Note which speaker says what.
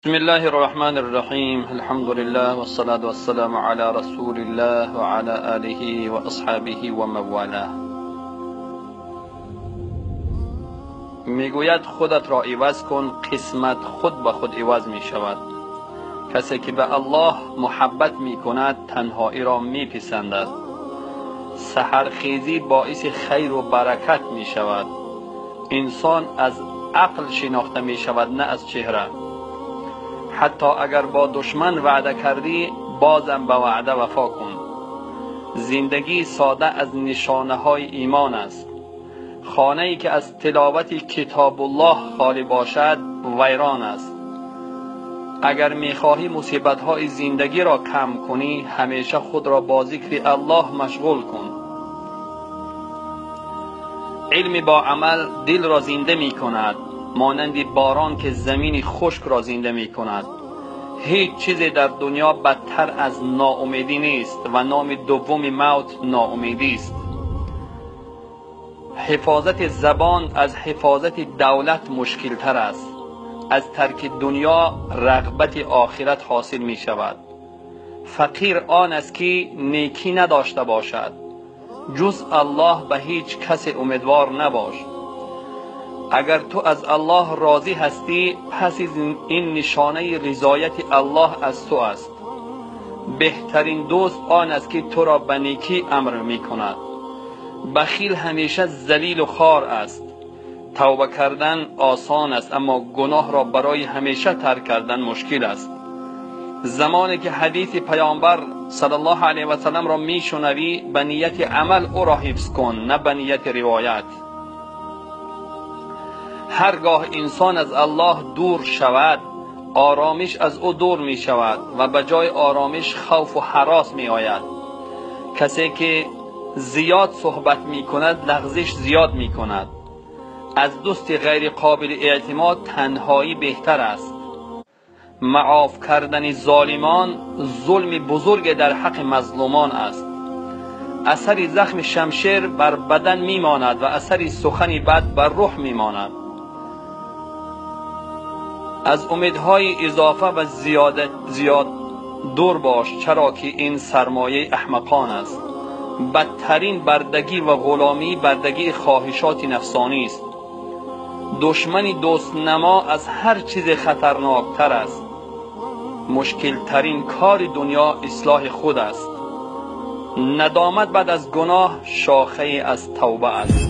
Speaker 1: بسم الله الرحمن الرحیم. الحمد لله والصلاة والسلام علی رسول الله و علی آله و اصحابه و موالاه. میگوید خودت را عوض کن، قسمت خود به خود عوض می شود. کسی که به الله محبت می کند تنهایی را می پسندد. سحرخیزی باعث خیر و برکت می شود. انسان از عقل شناخته می شود، نه از چهره. حتی اگر با دشمن وعده کردی بازم به وعده وفا کن. زندگی ساده از نشانه های ایمان است. خانه ای که از تلاوت کتاب الله خالی باشد ویران است. اگر میخواهی مصیبت های زندگی را کم کنی همیشه خود را با ذکر الله مشغول کن. علم با عمل دل را زنده می کند، مانند باران که زمین خشک را زنده می کند. هیچ چیزی در دنیا بدتر از ناامیدی نیست و نام دوم موت ناامیدی است. حفاظت زبان از حفاظت دولت مشکل تر است. از ترک دنیا رغبت آخرت حاصل می شود. فقیر آن است که نیکی نداشته باشد. جز الله به هیچ کس امیدوار نباش. اگر تو از الله راضی هستی پس این نشانه رضایت الله از تو است. بهترین دوست آن است که تو را به نیکی امر می کند. بخیل همیشه ذلیل و خوار است. توبه کردن آسان است اما گناه را برای همیشه ترک کردن مشکل است. زمانی که حدیث پیامبر صلی الله علیه و سلم را می شنوی به نیت عمل او را حفظ کن، نه به نیت روایت. هرگاه انسان از الله دور شود آرامش از او دور می شود و به جای آرامش خوف و هراس می آید. کسی که زیاد صحبت می کند لغزش زیاد می کند. از دوست غیر قابل اعتماد تنهایی بهتر است. معاف کردن ظالمان ظلم بزرگ در حق مظلومان است. اثر زخم شمشیر بر بدن می ماند و اثر سخن بد بر روح می ماند. از امیدهای اضافه و زیاد دور باش، چرا که این سرمایه احمقان است. بدترین بردگی و غلامی بردگی خواهشات نفسانی است. دشمن دوست نما از هر چیز خطرناکتر است. مشکل ترین کار دنیا اصلاح خود است. ندامت بعد از گناه شاخه از توبه است.